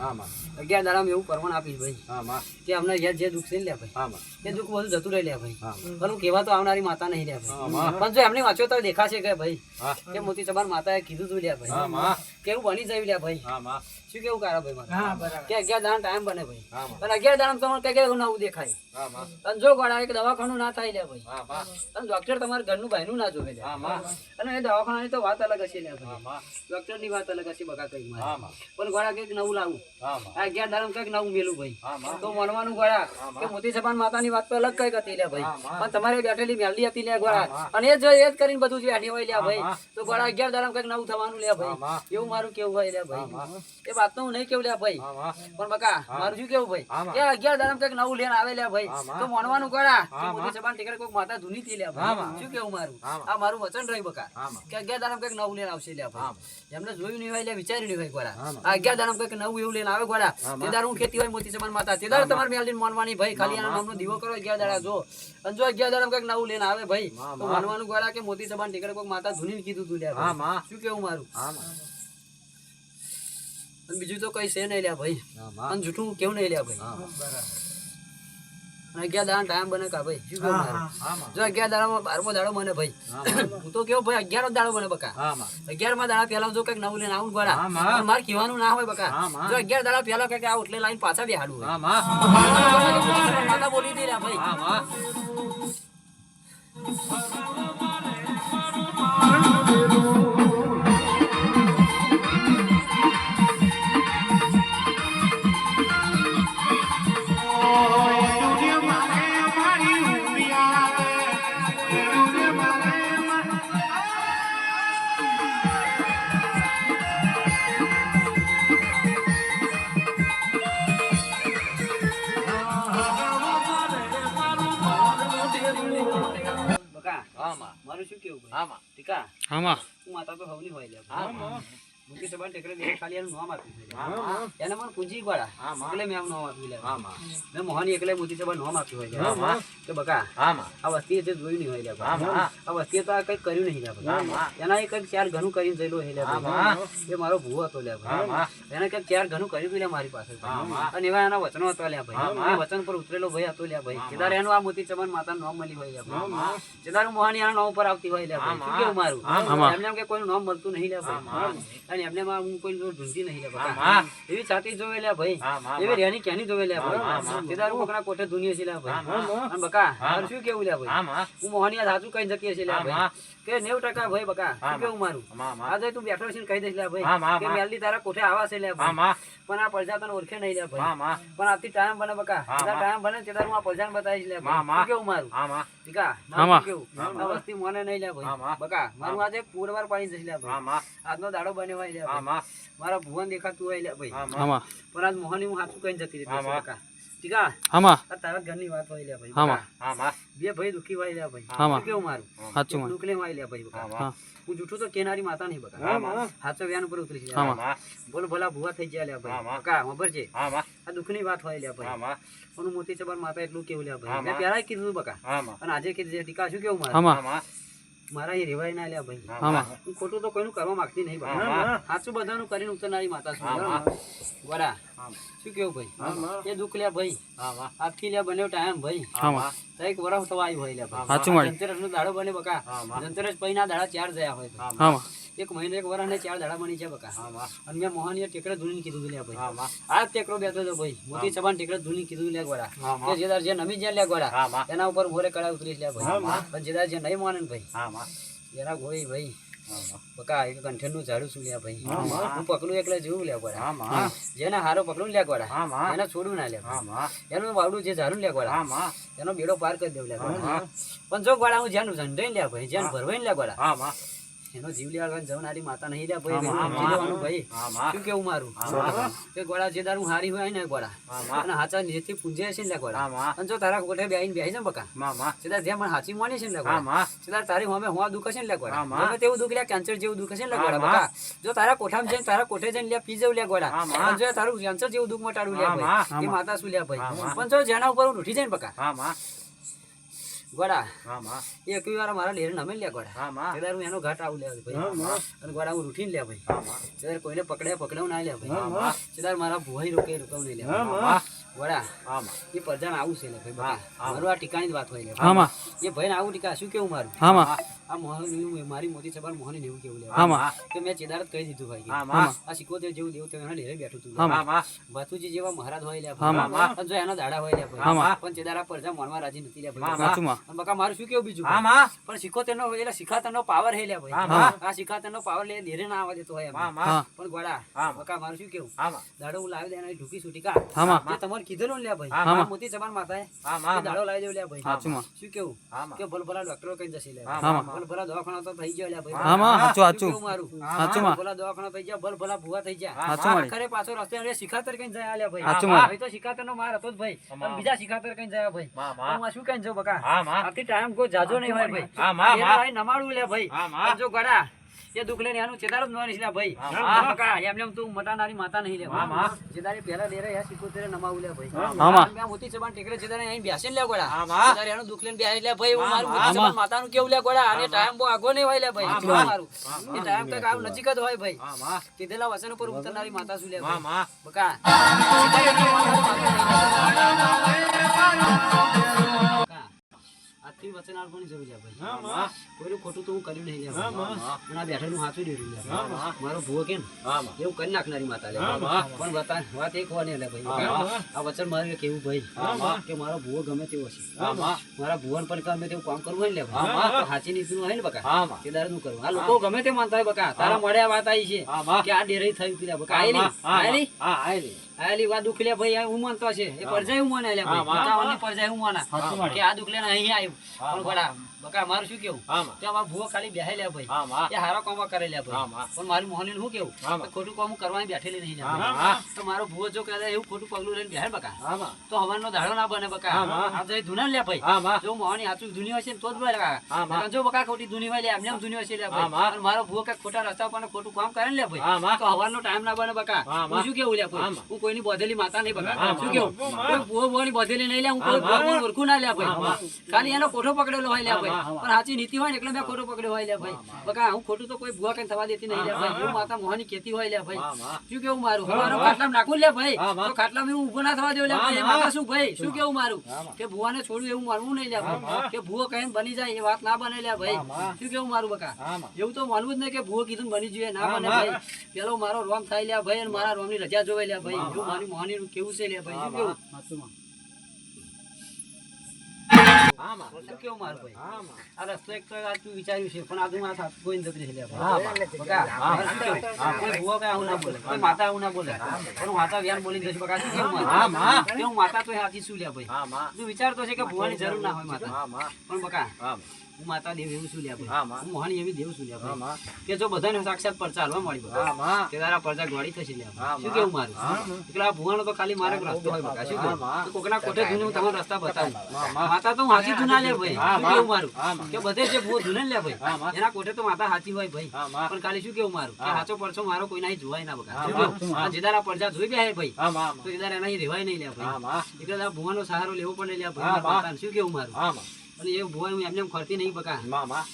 હા માં 11 દાડામાં એવું પરવાન આપીશ ભાઈ હા માં કે અમને જે દુઃખ છે ને લે ભાઈ હા માં એ દુઃખ બધું જતું રહી લે ભાઈ હા પણ હું કહેવા તો આવનારી માતા નહીં લે ભાઈ હા માં પણ જો એમની વાંચ્યો તો દેખાશે કે ભાઈ હા કે મોતી ચબાન માતાએ કીધું તું લે ભાઈ હા માં કેવું બની જાય લે ભાઈ હા માં શું કેવું કારા ભાઈ મારે હા બરાબર કે 11 દાડા ટાઈમ બને ભાઈ હા માં પણ 11 દાડામાં તમારે કઈ નવું દેખાય હા માં અને જો ગોળા એક દવાખાનું ના થાય લે ભાઈ હા માં અને ડોક્ટર તમારા ઘરનું ભાઈનું ના જોવે લે હા માં અને એ દવાખાનાની તો વાત અલગ હશે લે હા ભાઈ માં ડોક્ટરની વાત અલગ હશે બકા કઈ હા મારે માં પણ ગોળા કઈક નવું લાવું હા માં આ 11 દાડામાં કઈક નવું મેલું ભાઈ હા માં તો મનવાનું ગોળા કે મોતી સભાન માતાની વાત તો અલગ કઈક હતી લે ભાઈ પણ તમારે બેઠેલી મેલડી હતી લે ગોળા અને એ જ કરીને બધું જે આડી હોય લે ભાઈ તો ગોળા 11 દાડામાં કઈક નવું થવાનું લે ભાઈ એવું મારું કેવું હોય લે ભાઈ એ વાત તો હું નહીં કેવું લે ભાઈ હા માં પણ બકા મારું શું કેવું ભાઈ હા, માં. કે 11 દાડામાં કઈક નવું લેન આવે લે ભાઈ હા, માં. તો મોનવાનું ગોળા કે હા, મોતી માં. સભાન ટીકડે કોઈક માતા ધૂની થી લે હા, ભાઈ માં. શું કેવું મારું હા, માં. આ મારું વચન રહી બકા હા, માં. કે 11 દાડામાં કઈક નવું લેન આવશે લે હા, ભાઈ માં. એમને જોયું નહીં હોય લે વિચાર્યું નહીં હોય ગોળા હા, માં. આ 11 દાડામાં કઈક નવું એવું લઈને આવે ગોળા હા, માં. તે દાડ હું ખેતી હોય મોતી સભાન માતા તે દાડ તમારે મેલડીને માનવાની ભાઈ ખાલી આના નામનો દીવો કરો 11 દાડા જો અને જો 11 દાડામાં કઈક નવું લઈને આવે ભાઈ હા, તો માં. માનવાનું ગોળા કે મોતી સભાન ટીકડે કોઈક માતા ધૂની કીધું તું લે હા, ભાઈ માં. શું કેવું મારું હા માં અને બીજું તો કઈ છે નહીં લે ભાઈ હા માં અને જૂઠું કેવું નહીં લે ભાઈ હા બરાબર અને 11 દાડા ટાઈમ બને કા ભાઈ શું કેવું મારું હા માં જો 11 દાડામાં 12મો દાડો બને ભાઈ હા માં હું તો કેવું ભાઈ 11 દાડો બને બકા હા માં 11મા દાડા પહેલા જો કઈક નવું લઈને આવું ગોળા હા, માં. પણ મારે કહેવાનું ના હોય બકા હા, માં. જો 11 દાડા પહેલા કઈક આ ઉઠલે લાઈન પાછા બેહાડું હા હોય માં માતા બોલી દે રે ભાઈ હા માં બકા હા માં મારું શું કેવું ભાઈ હા માં ટીકા હા માં હું માતા તો હવની હોય લે હા માં મુકી સબાન ટેકરે દે ખાલી એનું નામ આપ્યું છે હા માં એને મને પૂંજી ગોળા હા, માં. એટલે મેં આમ નામ આપ્યું લે હા માં મેં મોહની એકલે મોતી સબાન નામ આપ્યું હોય હા, લે માં. કે બકા હા માં આ વસ્તીએ જે જોયું નહીં હોય લે હા, માં. આ વસ્તીએ તો આ કંઈક કર્યું નહીં લે હા, ભાઈ માં. એના એ કંઈક ચાર ઘણું કરીને જયેલો હે લે હા, ભાઈ માં. એ મારો ભૂવો હતો લે હા, ભાઈ માં. એને કંઈક ચાર ઘણું કર્યું તું લે મારી પાસે હા, માં. અને એવા એના વચનો હતા લે હા, ભાઈ માં. એ વચન પર ઉતરેલો ભાઈ હતો લે ભાઈ હા, કેદાર એનું આ મોતી ચમન માતાનું નામ મળી હોય લે હા, ભાઈ માં. કેદાર મોહાની આના નામ ઉપર આવતી હોય લે હા, ભાઈ શું માં. કેવું મારું હા, માં. એમને એમ કે કોઈનું નામ મળતું નહીં લે હા, ભાઈ માં. અને એમને માં હું કોઈ ઢૂંઢતી નહીં લે હા, ભાઈ માં. એવી છાતી જોવે લે ભાઈ હા, માં. એવી રેની ક્યાંની જોવે લે હા, ભાઈ માં. કેદાર કોકના કોઠે દુનિયા છે લે હા, ભાઈ માં. અને બકા હા, મારું શું કેવું લે ભાઈ હા માં હું મોહનિયા સાચું કઈ જતી હશે લે હા, ભાઈ માં. કે 90% ભાઈ બકા હા, શું કેવું મારું માં, માં. આજે તું બેઠો છે ને કહી દઈશ લે હા, ભાઈ માં, કે માં. મેલડી તારા કોઠે આવા છે લે હા ભાઈ માં પણ આ પ્રજા તને ઓળખે નહીં લે હા ભાઈ માં પણ આથી ટાઈમ બને બકા હા, જેટલા માં. ટાઈમ બને તેટલા હું આ પ્રજાને બતાવીશ લે માં, ભાઈ માં. શું કેવું મારું હા માં ટીકા હા, મારું માં. શું કેવું હા, આ વસ્તી મને નહીં લે હા, ભાઈ માં. બકા મારું આજે પૂરવાર પાડી જશે લે હા ભાઈ માં આજનો દાડો બન્યો હોય લે હા ભાઈ માં મારા ભુવન દેખાતું હોય લે ભાઈ હા હા માં માં પણ આજ મોહની હું સાચું કઈ જતી હા, રહી માં. બકા ટીકા હા માં આ તારા ઘરની વાત હોય લે ભાઈ હા, બકા. માં. હા માં બે ભાઈ દુખી હોય લે ભાઈ હા, માં. શું કેવું મારું સાચું માં દુઃખ લે હોય લે ભાઈ બકા. હા હા માં હું જૂઠું તો કેનારી માતા નહીં બકા હા, માં. હાચો વ્યાન ઉપર ઉતરી છે હા, હા માં. માં બોલ ભલા ભૂવા થઈ ગયા લે હા, ભાઈ માં. બકા ખબર છે હા માં આ દુઃખની વાત હોય લે હા ભાઈ માં પણ હું મોતી ચબર માતા એટલું કેવું લે હા, ભાઈ મેં માં. પહેલા કીધું બકા હા માં અને આજે કીધું છે ટીકા શું કેવું હા, મારું માં. હા માં મારા એ રેવાય ના લે ભાઈ હા, માં. હું ખોટું તો કોઈનું કરવા માંગતી નહીં હા, બકા માં. સાચું બધાનું કરીને ઉતરનારી માતા છું હા, માં. ગોરા હા માં શું કેવું ભાઈ હા, માં. એ દુઃખ લે ભાઈ હા માં આજથી લે બન્યો ટાઈમ ભાઈ હા, માં. તો એક વરસ તો આવ્યું હોય લે ભાઈ સાચું મારી ધનતેરસ નો દાડો બને બકા હા, માં. ધનતેરસ પૈના દાડા 4 જયા હોય ભાઈ. હા હા માં માં એક મહિને એક વરસ ને 4 દાડા બની છે બકા હા માં અને મેં મોહનીય ટેકરે ધૂની કીધું તું લે ભાઈ હા માં આ ટેકરો બેઠો તો ભાઈ મોતી ચબાન ટેકરે ધૂની કીધું લે ગોળા હા, માં. કે જેદાર જે નમી જ્યાં લે ગોળા હા, માં. એના ઉપર મોરે કડા ઉતરીશ લે હા, ભાઈ માં. પણ જેદાર જે નહીં માને ને ભાઈ હા માં એના ગોળી ભાઈ હા માં બકા એક કંઠેરનું ઝાડું શું લે ભાઈ હા, માં. હું પકડું એટલે જોવું લે ગોળા હા માં જેને હારો પકડું લે ગોળા હા, માં. એને છોડું ના લે હા માં એનું વાવડું જે ઝાડું લે ગોળા હા માં એનો બેડો પાર કરી દેવ લે હા, ગોળા માં. પણ જો ગોળા હું જેનું ઝંડાઈ લે ભાઈ જેનું ભરવાઈ લે ગોળા હા માં એનો જીવ લેવા જવનારી માતા નહીં લે હા, ભાઈ માં. સમજી લેવાનું ભાઈ હા માં શું કેવું મારું હા, માં. કે ગોળા જે દારૂ હારી હોય ને ગોળા હા, માં. અને હાચા નીચેથી પૂંજે છે ને લે હા, ગોળા માં. અને જો તારા કોઠે બેહીને બેહી છે બકા માં માં સીધા જે મને હાચી માની છે ને લે હા ગોળા માં સીધા તારી હોમે હોવા દુખે છે ને લે ગોળા હા, માં. ગમે તેવું દુખ લે કેન્સર જેવું દુખે છે ને લે હા, ગોળા માં. બકા જો તારા કોઠામાં જઈને તારા કોઠે જઈને લે પી જવું લે ગોળા હા, માં. અને જો તારું કેન્સર જેવું દુખ મટાડું લે હા, ભાઈ માં. એ માતા શું લે હા, ભાઈ માં. પણ જો જેના ઉપર હું ઉઠી જાય ને બકા હા માં ગોડા હા માં એક વાર મારા ડેરે નમે લે ગોડા હા માં તેદાર હું એનો ઘાટ આવું લે ભાઈ અને ગોડા હું રૂઠીને લે ભાઈ હા માં તેદાર કોઈને પકડ્યા ના લે ભાઈ હા માં તેદાર મારા ભુવાઈ રોકે નહીં લે હા માં ગોડા હા માં એ પરજાન આવું છે લે ભાઈ બકા મારું આ ટીકાની જ વાત હોય લે હા માં એ ભાઈ આવું ટીકા શું કેવું મારું હા માં આ મારી મોટી સભા મોહની એવું કેવું લે હા માં કે મેં ચેદાર જ કહી દીધું ભાઈ હા માં આ સિકોતેર જેવું દેવ તેના ડેરે બેઠું તું હા હા માં બાતુજી જેવા મહારાજ હોય લે હા માં ભાઈ જો એના દાડા હોય લે હા માં ભાઈ પણ ચેદારા પરજા મોનવા રાજી નથી લે હા ભાઈ સાચું માં અને બકા મારું શું કેવું બીજું હા માં પણ સિકોતેરનો એટલે શિખાતરનો પાવર હે લે હા ભાઈ માં આ શિખાતરનો પાવર લે ધીરે ના આવવા દેતો હોય એમ. હા માં હા પણ ગોડા હા. બકા મારું શું કેવું હા માં દાડો હું લાવી દેના ઢૂકી છૂટી કા હા માં જે તમારે કીધેલું ને લે ભાઈ હા માં. આ મોતી સભાન માતાએ હા એ માં દાડો લાવી દેવ લે ભાઈ સાચું માં શું કેવું હા માં કે ભલભલા ડોક્ટરો કઈ જશે લે હા માં. ભલભલા દવાખાના તો થઈ ગયા લે ભાઈ હા માં સાચું શું સાચું કેવું મારું સાચું માં ભલભલા દવાખાના થઈ ગયા ભલભલા ભૂવા થઈ ગયા સાચું મારી આખરે પાછો રસ્તે હવે શિખાતર કઈ જાય લે ભાઈ સાચું માં. ભાઈ તો શિખાતરનો માર હતો જ ભાઈ અને બીજા શિખાતર કઈ જાય ભાઈ માં પણ હું આ શું કઈ જો બકા હા માં આથી ટાઈમ કોઈ જાજો નહીં હોય ભાઈ હા માં એ ભાઈ નમાડું લે ભાઈ હા માં પણ જો ગડા એ દુઃખ લઈને એનું ચેદાર જ નોની લે ભાઈ હા બકા એમને તું મટાનારી માતા નહીં લે હા માં જેદારે પહેલા ડેરે યા સિકોતેરે નમાવું લે ભાઈ હા માં. મેં મોતી સબાન ટેકરે જેદારે અહીં બેસીને લે ગોડા હા માં જેદારે એનું દુઃખ લઈને બેસી લે ભાઈ હું મારું હા મોતી માં. સબાન માતાનું કેવું લે ગોડા અને ટાઈમ બહુ આગો નહીં હોય લે ભાઈ હા કેવું માં. મારું એ ટાઈમ કઈક આવ નજીક જ હોય ભાઈ હા માં કીધેલા વચન ઉપર ઉતરનારી માતા શું લે હા ભાઈ માં બકા આજથી વચન આપવાની જરૂર છે ભાઈ હા માં કોઈનું ખોટું તો હું કર્યું નહીં લે હા ભાઈ. માં પણ આ બેઠેલું સાચું ડેરું લે હા માં મારો ભૂવો કેમ હા માં એવું કરી નાખનારી માતા લે હા માં પણ વાત એક હોવાની લે ભાઈ હા માં આ વચન મારે કેવું ભાઈ હા માં કે મારો ભૂવો ગમે તેવો છે હા માં મારા ભુવન પણ ગમે તેવું કામ કરવું હોય ને લે હા ભાઈ માં. તો સાચી નીતિનું હોય ને બકા હા માં તે દારૂનું કરવું આ લોકો ગમે તે માનતા હોય બકા તારા મળે આ વાત આવી છે હા માં કે આ ડેરે થયું પીલા બકા હા આયેલી માં હા આયેલી હા આયેલી આયેલી વાત દુઃખ લે ભાઈ હું માનતો છે એ પરજાય હું માને લે હા માં. ભાઈ પરજાય હું માના સાચું મારી. કે આ દુઃખ લઈને અહીં આવ્યું હા પણ માં. બડા બકા મારું શું કેવું હા માં કે આ ભુવો ખાલી બેહે લે ભાઈ હા માં એ હારો કામ કરે લે હા ભાઈ માં પણ મારી મોહની શું કેવું હા માં. કે ખોટું કામ કરવાની બેઠેલી નહીં લે હા ભાઈ. માં તો મારો ભુવો જો કહે એવું ખોટું પગલું લઈને બેહે બકા હા માં તો હવાનો દાડો ના બને બકા હા માં. આ તો એ ધુના લે ભાઈ હા માં જો મોહની હાચું દુનિયા છે ને તો જ ભાઈ લગા હા માં. જો બકા ખોટી દુનિયા હોય લે એમને એમ દુનિયા છે લે હા ભાઈ માં. અને મારો ભૂવો કઈ ખોટા રસ્તા પર ખોટું કામ કરે ને લે ભાઈ હા માં. તો હવાનો ટાઈમ ના બને બકા હા હું માં. શું કેવું લે હા કોઈ માં. હું કોઈની બોધેલી માતા નહીં બકા હા શું માં. કેવું કોઈ ભૂવો ભૂવાની બોધેલી નહીં લે હું કોઈ હા માં. ભૂવો ઓળખું ના લે હા ભાઈ માં. ખાલી એનો કોઠો પકડેલો હોય લે હા ભાઈ માં. પણ સાચી નીતિ હોય ને એટલે મેં ખોટો પકડ્યો હોય લે ભાઈ બકા હું ખોટું તો કોઈ ભૂવા કઈ થવા દેતી નહીં લે ભાઈ એવું માતા મોહની ખેતી હોય લે ભાઈ હા માં શું કેવું મારું હા મારો માં. ખાટલામાં નાખું લે ભાઈ હા માં. તો ખાટલામાં હું ઊભો ના થવા દેવું લે હા ભાઈ માં. માતા શું ભાઈ શું કેવું મારું હા માં. કે ભુવાને છોડ્યું એવું માનવું નહીં લે હા ભાઈ માં. કે ભુવો કહીને બની જાય એ વાત ના બને લે ભાઈ હા માં. શું કેવું મારું બકા હા માં એવું તો માનવું જ નહીં કે ભુવો કીધું ને બની જોઈએ ના હા બને માં. ભાઈ પેલો મારો રોમ થાય લે ભાઈ અને મારા રોમની રજા જોવે લે ભાઈ હા એવું માં. મારી મોહની કેવું છે લે ભાઈ હા શું કેવું માં. હા માં શું કેવું મારું ભાઈ હા માં આ રસ્તો એક તો આ તું વિચાર્યું છે પણ આ તું મારા કોઈ જતી રહી લે હા ભાઈ માં. બકા હા મારે શું કેવું? કોઈ ભુવો કઈ આવું ના બોલે કોઈ માતા આવું ના બોલે પણ હું માતા વ્યાન બોલી જઈશ બકા શું કેવું હા મારું? માં. કે હું માતા તો સાચી શું લે ભાઈ હા માં તું વિચારતો છે કે ભુવાની જરૂર ના હોય માતા હા માં પણ બકા હા માં હું માતા દેવ એવું શું લે હા ભાઈ માં. હું મોહની એવી દેવ શું લે હા ભાઈ માં કે જો બધાને સાક્ષાત પરચા હાલવા મળી બકા હા માં તે તારા પરચા ગોળી થશે લે હા ભાઈ. શું માં. કેવું મારું હા માં. એટલે આ ભુવાનો તો ખાલી મારે એક રસ્તો હોય બકા શું હા કેવું માં. તો કોકના કોઠે ધૂને હું તમારો રસ્તા બતાવું હા માં. માતા તો હું હાચી ધૂન ના લે ભાઈ હા શું માં. કેવું મારું હા માં. કે બધે જે ભૂવો ધૂને ને લે હા ભાઈ માં. એના કોઠે તો માતા હાચી હોય ભાઈ હા માં પણ ખાલી શું કેવું મારું કે હા. હાચો પરચો મારો કોઈ નહીં જોવાય ના બકા હા શું માં. કેવું? આ જેદારા પરચા જોઈ ગયા ભાઈ હા માં તો જેદાર એના અહીં રહેવાય નહીં લે હા ભાઈ માં એટલે આ ભુવાનો સહારો લેવો પડે લે હા ભાઈ માં. માતાને. શું કેવું મારું હા માં અને એ ભુવા હું એમને એમ ખરતી નહીં બકા માં માં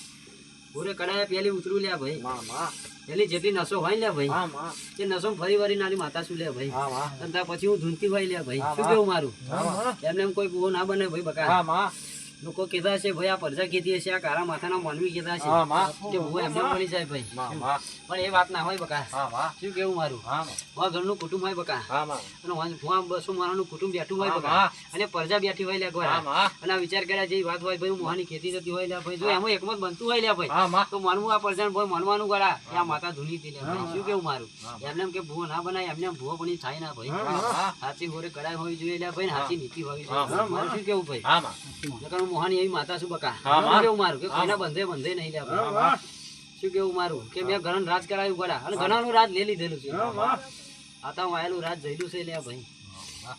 ભૂરે કડાયા પેલી ઉતરું લે ભાઈ માં માં પેલી જેટલી નસો હોય ને ભાઈ હા માં એ નસો ફરી વળી નાની માતા શું લે ભાઈ હા માં અને ત્યાર પછી હું ધૂનતી હોય લે ભાઈ હા શું માં. કેવું મારું હા માં એમને એમ કોઈ ભૂવો ના બને ભાઈ બકા હા માં લોકો કીધા છે ભાઈ આ પરજા કીધી હશે આ કાળા માથાના માનવી કીધા છે હા માં કે ભૂવો એમને એમ મળી જાય ભાઈ માં માં પણ એ વાત ના હોય બકા હા માં શું કેવું મારું હા માં આ ઘરનું કુટુંબ હોય બકા હા માં અને ભુવા 200 માણસનું કુટુંબ બેઠું હોય હા બકા માં. અને પરજા બેઠી હોય લે હા ગોરા માં અને આ વિચાર કર્યા જેવી વાત હોય ભાઈ હું મોહાની ખેતી થતી હોય લે ભાઈ જો એમાં એકમત બનતું હોય લે ભાઈ હા માં તો માનવું આ પરજાન ભાઈ માનવાનું ગળા કે આ માતા ધૂની હતી લે ભાઈ શું કેવું મારું હા. એમને એમ કે ભૂવો ના બનાય એમને એમ ભૂવો બની થાય ના ભાઈ હા માં સાચી ઘોડે કડાઈ હોવી જોઈએ લે ભાઈ ને સાચી નીતિ હોવી હા. જોઈએ મારું શું કેવું ભાઈ હા માં નકર હું મોહાની એવી માતા છું બકા હા, શું માં. કેવું મારું કે હા, કોઈના બંધે બંધે નહીં લે ભાઈ હા માં શું કેવું મારું કે મેં ઘરનું રાજ કરાવ્યું ગળા અને ઘણાનું રાજ લઈ લીધેલું છે હા માં આ તો હું આયેલું રાજ જઈલું છે લે ભાઈ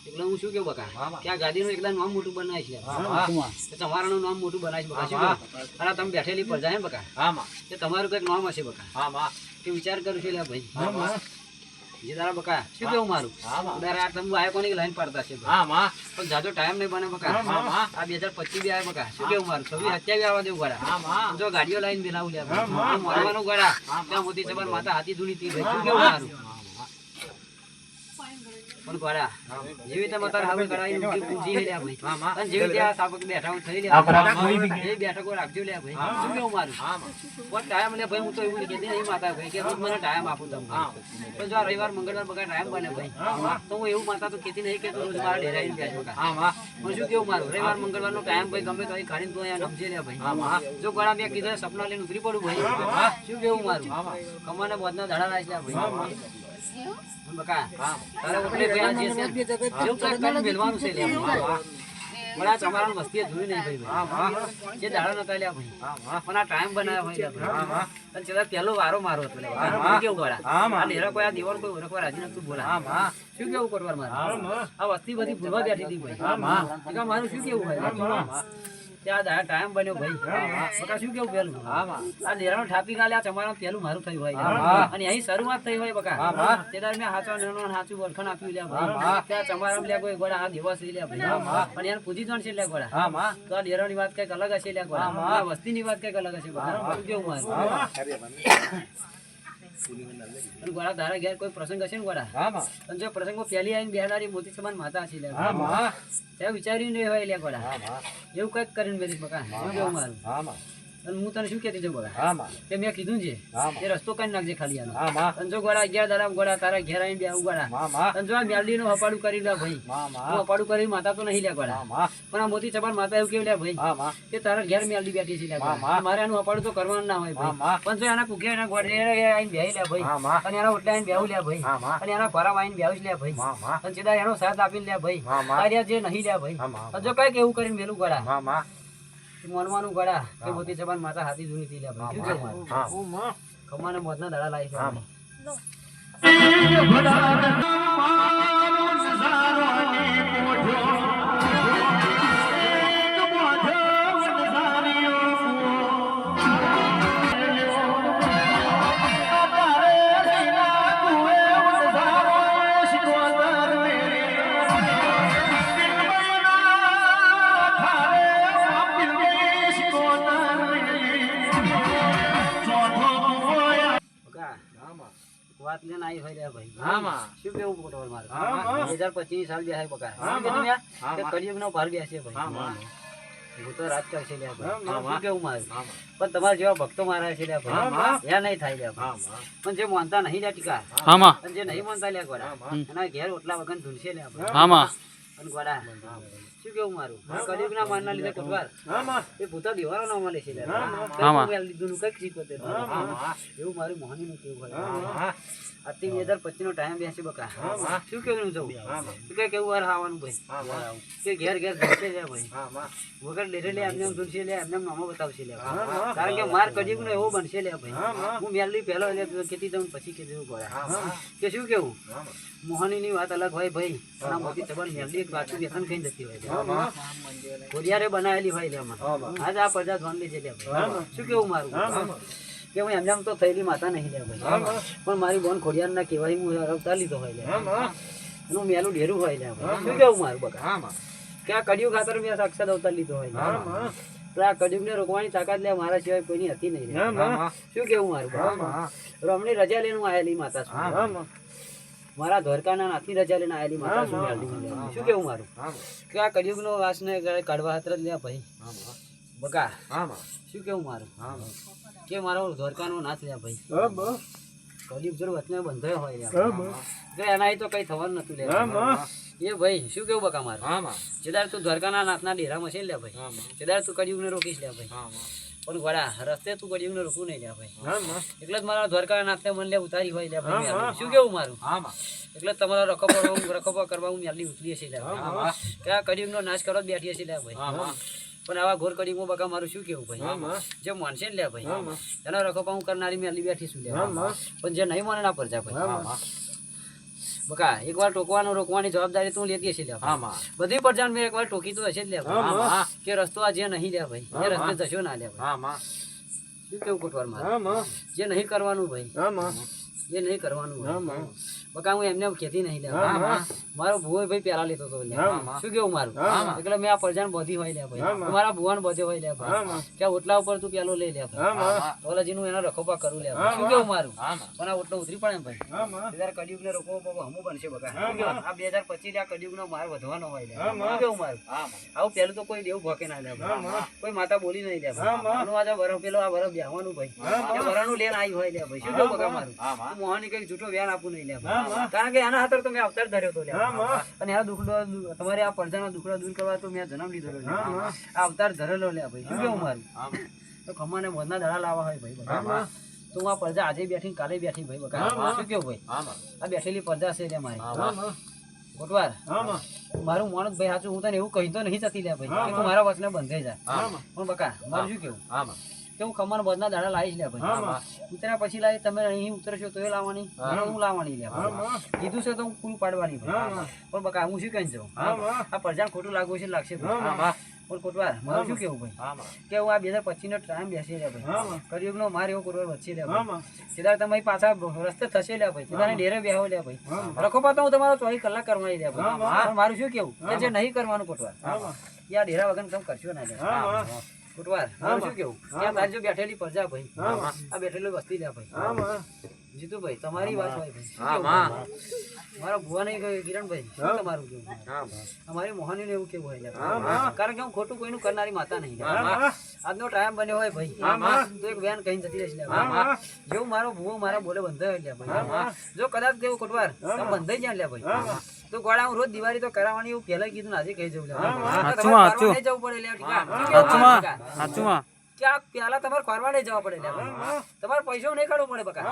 એટલે હું શું કેવું બકા હા, માં. કે આ ગાડીનું એકદમ નામ મોટું બનાવીશ લે હા માં કે તમારાનું નામ મોટું બનાવીશ બકા શું હા, કેવું અને આ તમે બેઠેલી પ્રજા એમ બકા હા માં કે તમારું કંઈક નામ હશે બકા હા માં કે વિચાર કરું છું લે ભાઈ હા માં જે તારા બકા શું કેવું મારું ઉડારે આ તમે આયો કોની લાઈન પાડતા છે પણ જાજો ટાઈમ નહીં બને બકા આ 2025 બી આયો બકા શું કેવું મારું 26 27 આવવા દેવું ગોડા જો ગાડીઓ લાઈન બેલાવું લે મોરવાનું ગોડા ત્યાં મોટી સબર માતા હાથી ધૂણી તી ભાઈ શું કેવું મારું પણ ગોડા જેવી તમે તાર હવે કરાવી મૂકી પૂજી લે ભાઈ અને જેવી ત્યાં સાપક બેઠા હું થઈ લે એ બેઠકો રાખજો લે ભાઈ શું કેવું મારું કોઈ ટાઈમ લે ભાઈ હું તો એવું કહેતી નહીં માતા ભાઈ કે રોજ મને ટાઈમ આપું તમને તો જો રવિવાર મંગળવાર બગા ટાઈમ બને ભાઈ તો હું એવું માતા તો કહેતી નહીં કે તું રોજ મારા ડેરાઈને બેઠ બગા હું શું કેવું મારું રવિવાર મંગળવાર નો ટાઈમ ભાઈ ગમે તો અહીં ખાડીને તો અહીંયા સમજે લે ભાઈ જો ગોળા મેં કીધું સપના લઈને ઉતરી પડું ભાઈ શું કેવું મારું કમાને બોધના ધડા લાઈશ લે ભાઈ બકા તારે ઓટલે ગયા જે છે જેવું કાક કાક મેલવાનું છે લે બડા તમારા મસ્તી જોઈ નહીં ભાઈ જે દાડા નતા લ્યા ભાઈ પણ આ ટાઈમ બનાવ્યો હોય ભાઈ અને છેલ્લા પહેલો વારો મારો હતો લે કેવું ગોળા આ નેરા કોઈ આ દીવાલ કોઈ ઓરખવા રાજી નતું બોલા શું કેવું કરવા મારે આ વસ્તી બધી ભૂલવા બેઠી હતી ભાઈ મારું શું કેવું ભાઈ ત્યાં દાડા ટાઈમ બન્યો ભાઈ બકા શું કેવું પેલું આ નેરાનો ઠાપી ગાલ્યા તમારા પેલું મારું થયું હોય અને અહીં શરૂઆત થઈ હોય બકા તે દાડ મેં હાચો નેનો હાચું વળખણ આપ્યું લ્યા ભાઈ ત્યાં તમારા લ્યા કોઈ ગોળા આ દિવસ લ્યા ભાઈ અને એને પૂજી જોણ છે લ્યા ગોળા તો આ નેરાની વાત કઈક અલગ હશે લ્યા ગોળા આ વસ્તીની વાત કઈક અલગ હશે બકા શું કેવું મારું ગોળા તારા ઘેર કોઈ પ્રસંગ હશે ને ગોળા અને જો પ્રસંગમાં પહેલી આવીને બેહનારી મોતી સમાન માતા હશે લ્યા ત્યાં વિચાર્યું નહીં હોય લ્યા ગોળા એવું કઈક કરીને બેઠી બકા કેવું મારું અને હું તને શું કહેતી છું બકા કે મેં કીધું છે એ રસ્તો કરી નાખજે ખાલી આનો અને જો ગોળા 11 દાડા ગોળા તારા ઘેર આવીને બેહું ગોળા અને જો આ મેલડી નું હપાડું કરી લે ભાઈ હું હપાડું કરી માતા તો નહીં લે ગોળા પણ આ મોતી ચબાન માતા એવું કેવું લે ભાઈ કે તારા ઘેર મેલડી બેઠી છે લે મારે આનું હપાડું તો કરવાનું ના હોય ભાઈ પણ જો એના કુકે એના ગોળે આવીને બેહી લે ભાઈ અને એના ઓટલા આવીને બેહું લે ભાઈ અને એના ભરાવ આવીને બેહું લે ભાઈ અને સીધા એનો સાથ આપીને લે ભાઈ તાર્યા જે નહીં લે ભાઈ જો કઈક એવું કરીને મેલું ગોળા મોનવાનું ગળા કે મોતી ચબાન માતા હાથી ધૂણી થી લે ભાઈ શું કેવું કમાને મોતના દડા લાવી વાત લેને આવી હોય ભાઈ શું કેવું કોટવલ મારે 2025 સાલ બે hay બકા કે કળિયુગ નો ભાર બેસે ભાઈ હું તો રાજ કરશે લે ભાઈ શું કેવું મારે પણ તમારા જેવા ભક્તો મારા છે લે ભાઈ યા નહીં થાય લે પણ જે માનતા નહીં લે ટીકા અને જે નહીં માનતા લે ગોડા એના ઘેર ઓટલા વગન ધૂનશે લે અને ગોડા શું કેવું મારું કળિયુગ ના માનના લીધે કોટવાર એ ભૂતા દીવારો ના મળે છે લે લીધું કઈક શીખવતે એવું મારું મોહની નું કેવું હોય આથી 2025 નો ટાઈમ બેસી બકા શું કેવું જવું કે કેવું વાર આવવાનું ભાઈ કે ઘેર ઘેર ધૂનશે લે ભાઈ વગર ડેરે લે એમને ધૂનશે લે એમને નામો બતાવશે લે કારણ કે માર કળિયુગ નો એવો બનશે લે ભાઈ હું મેલડી પહેલો એટલે કેતી જઉં પછી કે જેવું ગોળા કે શું કેવું મોહની ની વાત અલગ હોય ભાઈ પણ આ મોટી ચબણ મેલડી એક વાતું વ્યસન કઈ જતી હોય ખોડિયારે બનાવેલી હોય લે આજ આ પ્રજા ધોન લે છે લે શું કેવું મારું કે હું એમને તો થયેલી માતા નહીં લે ભાઈ પણ મારી બોન ખોડિયાર ના કહેવાય હું અવતાર લીધો હોય લે એનું મેલું ઢેરું હોય લે શું કેવું મારું બકા કે આ કડિયું ખાતર મેં સાક્ષાત અવતાર લીધો હોય તો આ કડિયુગ ને રોકવાની તાકાત લે મારા સિવાય કોઈની હતી નહીં શું કેવું મારું રમણી રજા લઈને આવેલી માતા છું મારા દ્વારકાના નાથની રજા લઈને આવેલી માતા શું શું કેવું મારું કે આ કડિયુગ નો વાસ ને કાઢવા હાથ લે ભાઈ બકા શું કેવું મારું કે મારો દ્વારકાનો નાથ લે ભાઈ કડિયુગ જો વચને બંધાયો હોય એના તો કઈ થવાનું નતું લે એ ભાઈ શું કેવું બકા મારું જેદાર તું દ્વારકાના નાથના ડેરામાં છે લે ભાઈ જેદાર તું કડિયુગ ને રોકીશ લે ભાઈ પણ ગોળા રસ્તે તું કડિયુગ ને રોકવું નહીં લે ભાઈ એટલે જ મારા દ્વારકાના નાથને મન લે ઉતારી હોય લે ભાઈ શું કેવું મારું એટલે તમારો રખો કરવા હું મેલી ઉતરી છે લે કે આ કડિયુગ નો નાશ કરો બેઠી છે લે ભાઈ પણ આવા ઘોર કડિયુગમાં બકા મારું શું કેવું ભાઈ જે માનશે ને લે ભાઈ એનો રખો હું કરનારી મેલી બેઠી છું લે પણ જે નહીં મને ના પરજા ભાઈ બકા એકવાર રોકવાની જવાબદારી તું લેતી હશે લે બધી પ્રજાને મેં એકવાર ટોકી તો હશે જ લે કે રસ્તો આ જે નહીં લે ભાઈ એ રસ્તે જશો ના લે ભાઈ શું કેવું કોટવાર માં જે નહીં કરવાનું ભાઈ જે નહીં કરવાનું બકા હું એમને કહેતી નહીં લે મારો ભુવો ભાઈ પેલા લેતો હતો લે શું કેવું મારું એટલે મેં આ પરજાન બધી હોય લે ભાઈ મારા ભુવાન બધે હોય લે ભાઈ ત્યાં ઓટલા ઉપર તું પેલો લઈ લે ભાઈ ઓલાજીનું એનો રખોપા કરું લે શું કેવું મારું પણ આ ઓટલો ઉતરી પડે ભાઈ ત્યારે કડિયુગ ને રોકો હમું બનશે બકા શું કેવું આ 2025 આ કડિયુગ નો માર વધવાનો હોય લે શું કેવું મારું આવું પેલું તો કોઈ દેવું ભોકે ના લે કોઈ માતા બોલી નહીં લે ભાઈ વરફ પેલો આ વરફ બેહવાનું ભાઈ વરાનું લેન આવી હોય લે ભાઈ શું કેવું બકા મારું મોહની કઈ જૂઠો વ્યાન આપું નહીં લે કારણ કે આના હાથર તો મેં અવતાર ધર્યો હતો લે અને આ દુખડો તમારે આ પડદાનો દુખડો દૂર કરવા તો મેં જન્મ લીધો આ અવતાર ધરેલો લે ભાઈ શું કેવું મારું તો ખમાને મોજના દડા લાવવા હોય ભાઈ તો હું આ પડદા આજે બેઠી કાલે બેઠી ભાઈ બકા શું કેવું ભાઈ આ બેઠેલી પડદા છે લે મારી ગોટવાર મારું મોનત ભાઈ સાચું હું તને એવું કહી તો નહીં જતી લે ભાઈ તું મારા વચને બંધાઈ જાય પણ બકા મારું શું કેવું કે હું ખમણ બધના દાડા લાવીશ લે ભાઈ ઉતર્યા પછી લાવી તમે અહીં ઉતરશો તો એ લાવવાની હું લાવવાની લે કીધું છે તો હું પૂરું પાડવાની પણ બકા હું શું કહી જાઉં આ પરજાન ખોટું લાગવું છે લાગશે પણ કોટવાર મારું શું કેવું ભાઈ કે હું આ 2025 નો ટાઈમ બેસી લે ભાઈ કરિયુગ નો માર એવો કોટવાર વચ્ચે લે ભાઈ સીધા તમે પાછા રસ્તે થશે લે ભાઈ સીધા ડેરે બેહો લે ભાઈ રખો પાતા હું તમારો 24 કલાક કરવાની લે ભાઈ પણ મારું શું કેવું કે જે નહીં કરવાનું કોટવાર યા ડેરા વગર તમે કરશો ના લે કોટવાર મારું શું કેવું ત્યાં તારી જો બેઠેલી પરજા ભાઈ આ બેઠેલી વસ્તી લે ભાઈ જીતુભાઈ તમારી વાત હોય ભાઈ મારા ભુવા નહીં કહ્યું કિરણભાઈ શું તમારું કેવું અમારી મોહની એવું કેવું હોય કારણ કે હું ખોટું કોઈનું કરનારી માતા નહીં આજનો ટાઈમ બન્યો હોય ભાઈ તો એક વેન કહીને જતી રહેશે જેવું મારો ભુવો મારા બોલે બંધાય ભાઈ જો કદાચ તેવું કોટવાર તમે બંધાઈ જાય લે ભાઈ તો ગોળા હું રોજ દિવાળી તો કરાવવાની એવું પહેલા કીધું આજે કહી જવું લે જવું પડે ક્યાં પેલા તમારે ખોરવા નહીં જવા પડે તમારે પૈસો નહીં કાઢવો પડે બકા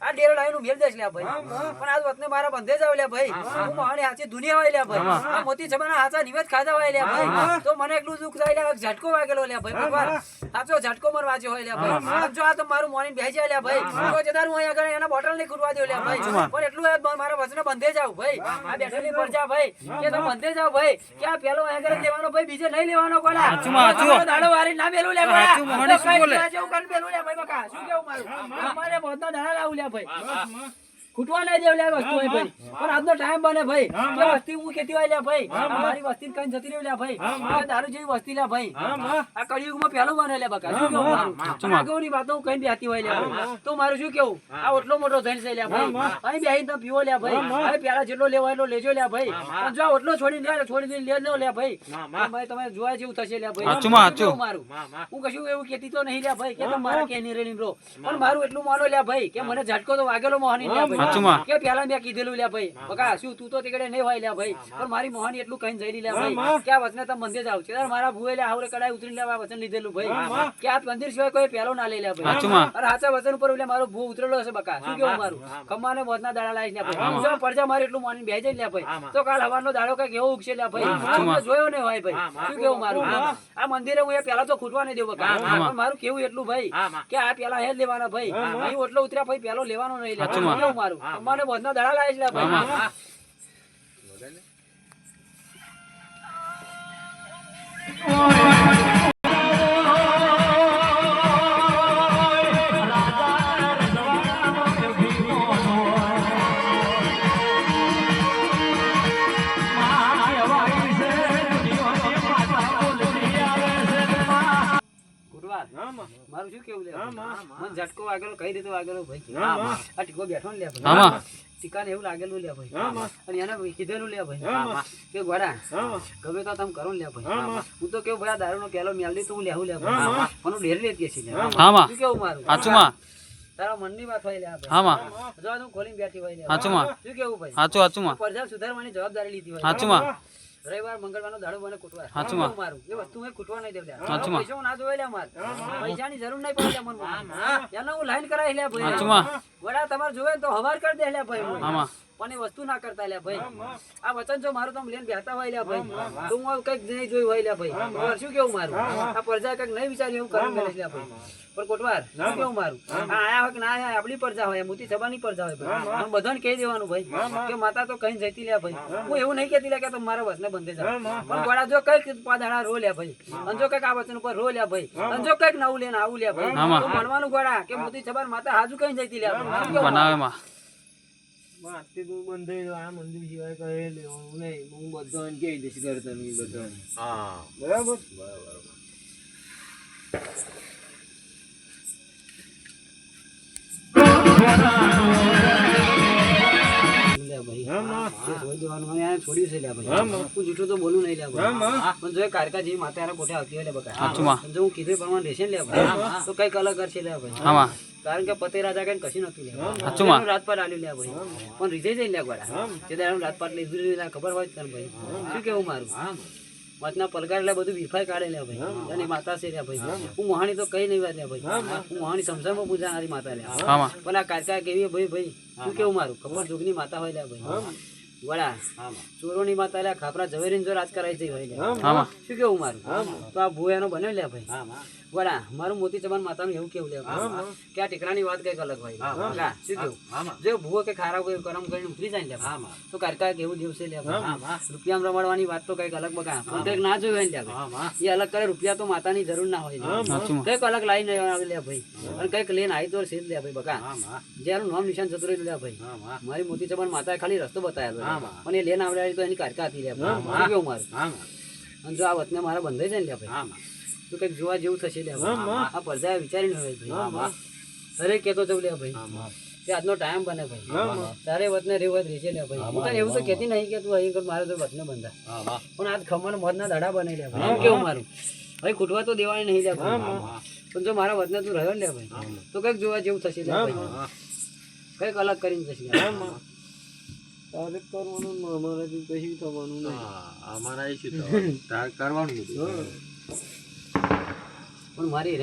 આ ડેરો લાવીને મેલ દેશ લે ભાઈ પણ આજ વતને મારા બંધે જાવ લે ભાઈ હું મારી હાચી દુનિયા હોય લે ભાઈ આ મોતી છબાના હાચા નિવેદ ખાધા હોય લે ભાઈ તો મને એટલું દુઃખ થાય લે ઝટકો વાગેલો લે ભાઈ ભગવાન સાચો ઝટકો મર વાંચ્યો હોય લે ભાઈ જો આ તો મારું મોની બેસી જાય લે ભાઈ તો જદાર હું અહીંયા આગળ એના બોટલ નહીં ખૂટવા દઉં લે ભાઈ પણ એટલું મારા વચને બંધે જાવ ભાઈ આ બેઠેલી પર જા ભાઈ કે તમે બંધે જાવ ભાઈ કે આ પેલો અહીંયા આગળ લેવાનો ભાઈ બીજે નહીં લેવાનો કોલા દાડો વારી ના મેલું લે ભાઈ મોહની શું બોલે જેવું કર પેલું લે ભાઈ બકા શું કેવું મારું અમારે બધા દાડા લાવું લે ભાઈ ખૂટવા નહીં દેવ લે વસ્તુ હોય ભાઈ પણ આજનો ટાઈમ બને ભાઈ કે વસ્તી હું કેતી હોય લે ભાઈ મારી વસ્તી કઈ જતી રહી લે ભાઈ આ દારૂ જેવી વસ્તી લે ભાઈ આ કળિયુગમાં પહેલું બને લે બકા શું કેવું મારું આગળની વાતો કઈ બેહતી હોય લે તો મારું શું કેવું આ ઓટલો મોટો થઈને છે લે ભાઈ અહીં બેહી તો પીવો લે ભાઈ હવે પેલા જેટલો લેવો એટલો લેજો લે ભાઈ પણ જો ઓટલો છોડી દે લે ભાઈ ભાઈ તમે જોયા જેવું થશે લે ભાઈ મારું હું કશું એવું કેતી તો નહીં લે ભાઈ કે તમે મારા કે નહીં રેલી બ્રો પણ મારું એટલું માનો લે ભાઈ કે મને ઝટકો તો વાગેલો મોહની લે ભાઈ કે પેલા મેં કીધેલું લે ભાઈ બકા શું તું તો તીકડે નહીં હોય લે ભાઈ પણ મારી મોહની એટલું કહીને જઈ લે ભાઈ કે આ વચને તમે મંદિર જાવ છે મારા ભુએ લે આવરે કડાઈ ઉતરી લેવા વચન લીધેલું ભાઈ કે આ મંદિર સિવાય કોઈ પેલો ના લઈ લે ભાઈ અરે હાચા વચન ઉપર એટલે મારો ભૂ ઉતરેલો હશે બકા શું કેવું મારું ખમ્માને બોધના દાડા લાવી લે ભાઈ જો પડજા મારી એટલું મોની બેહી જાય લે ભાઈ તો કાલ હવાનો દાડો કઈક એવો ઉગશે લે ભાઈ જોયો નહીં હોય ભાઈ શું કેવું મારું આ મંદિરે હું પેલા તો ખૂટવા નહીં દેવું બકા પણ મારું કેવું એટલું ભાઈ કે આ પેલા હે લેવાના ભાઈ અહીં ઓટલો ઉતર્યા ભાઈ પેલો લેવાનો નહીં લે શું કેવું મારું મને બોધના દાડા લાવી લે ભાઈ મારું શું કેવું લે મને ઝટકો વાગેલો કહી દીધો વાગેલો ભાઈ આ ટીકો બેઠો ને લે ભાઈ ટીકાને એવું લાગેલું લે ભાઈ અને એને કીધેલું લે ભાઈ કે ગોડા ગમે તો તમે કરો લે ભાઈ હું તો કેવું ભાઈ આ દારૂનો કેલો મેલડી તો હું લેવું લે ભાઈ મને ડેર લેતી છે શું કેવું મારું તારા મનની વાત હોય લે ભાઈ જો તું ખોલીને બેઠી હોય લે શું કેવું ભાઈ પરજા સુધારવાની જવાબદારી લીધી હોય રવિવાર મંગળવારનો દાડો બને કુટવા મારું એ વસ્તુ મેં કુટવા નહીં દેવ પૈસા ના જોઈ લે માર પૈસાની જરૂર નહીં પડે મને એનો હું લાઈન કરાવી લે ભાઈ વડા તમારે જોવે તો હવાર કરી દે લે ભાઈ પણ એ વસ્તુ ના કરતા લે ભાઈ આ વચન જો મારું તમે લઈને બેઠા હોય લે ભાઈ તો હું કઈક નહીં જોયું હોય લે ભાઈ શું કેવું મારું આ પ્રજા કઈક નહીં વિચાર્યું એવું કરી મેળે લે ભાઈ પણ કોટવાર શું કેવું મારું આ આયા હોય કે ના આયા આપણી પ્રજા હોય મોતી સભાની પ્રજા હોય ભાઈ બધાને કહી દેવાનું ભાઈ કે માતા તો કઈ જતી લે ભાઈ હું એવું નહીં કહેતી લે કે તમે મારા વચને બંધે જાવ પણ ગોળા જો કઈક પાદાડા રો લે ભાઈ અને જો કઈક આ વચન ઉપર રો લે ભાઈ અને જો કઈક નવું લેને આવું લે ભાઈ તો ભણવાનું ગોળા કે મોતી સભાની માતા હાજુ કઈ જતી લે બનાવે માં આજથી તું બંધ થઈ આ મંદિર સિવાય કઈ લેવાનું નહીં. હું બધાને કહી દઈશ ઘર તમે બધાને. હા બરાબર. બરાબર. લે ભાઈ હા માં. એ છોડી દેવાનું મને યાર છોડ્યું છે લે હા, ભાઈ માં. હું જૂઠું તો બોલું નહીં લે હા, ભાઈ માં. પણ જો એ કારકા જેવી માતા યાર કોઠે આવતી હોય લે બકા સાચું માં. પણ જો હું કીધું એ પ્રમાણે રહેશે ને લે ભાઈ તો કઈક અલગ કરશે લે ભાઈ હા માં. કારણ કે પતે રાજા કઈ કશું નતું લે સાચું માં. રાજપાટ આલ્યું લે ભાઈ પણ રીઝે જઈને લે ગોળા જે દાડે રાજપાટ લીધું ખબર હોય તને ભાઈ શું કેવું મારું વાતના પલકાર એટલે બધું વિફાઈ કાઢે લે ભાઈ એની માતા છે લે ભાઈ હું મોહાણી તો કઈ નહીં વાત લે ભાઈ હું મોહાણી સમસામાં પૂજાનારી માતા લે હા માં. પણ આ કારકા કેવી ભાઈ ભાઈ શું કેવું મારું ખબર જોગની માતા હોય લે ભાઈ વડા ચોરોની માતા લે ખાપરા ઝવેરીને જો રાજ કરાઈ જઈ હોય લે હા માં. શું કેવું મારું તો આ ભૂયાનો બન્યો લે ભાઈ વડા મારું મોતી ચબાન માતાનું એવું કેવું લે ભાઈ કે આ ટીકરાની વાત કઈક અલગ હોય વડા શું કેવું જો ભૂવો કે ખારા કોઈ કરમ કરીને ઉતરી જાય ને લે તો કારકા કેવું દિવસે લે ભાઈ રૂપિયામાં રમાડવાની વાત તો કઈક અલગ બકા પણ કઈક ના જોયું હોય ને લે ભાઈ એ અલગ કરે રૂપિયા તો માતાની જરૂર ના હોય લે સાચું માં. કઈક અલગ લાઈન આવે લે ભાઈ અને કઈક લઈને આવી તો છે જ લે ભાઈ બકા જેનું નામ નિશાન જતું રહ્યું લે ભાઈ મારી મોતી ચબાન માતાએ ખાલી રસ્તો બતાવ્યો પણ એ લેન આવડે તો એની કારકા હતી લે ભાઈ શું કેવું મારું અને જો આ વતને મારા બંધાઈ જાય ને લે ભાઈ તો કઈક જોવા જેવું થશે લે ભાઈ આ પડદા વિચારીને હોય ભાઈ અરે કેતો જવું લે ભાઈ કે આજનો ટાઈમ બને ભાઈ તારે વતને રેવું જ રહેશે લે ભાઈ હું તને એવું તો કહેતી નહીં કે તું અહીં કર મારે તો વતને બંધા પણ આજ ખમણ મોજના દડા બને લે ભાઈ એમ કેવું મારું ભાઈ ખૂટવા તો દેવાની નહીં લે ભાઈ પણ જો મારા વતને તું રહ્યો ને લે ભાઈ તો કઈક જોવા જેવું થશે લે ભાઈ કઈક અલગ કરીને થશે તારે કરવાનું ને અમારાથી કશું થવાનું નહીં. અમારા શું તાર કરવાનું બધું. પણ મારી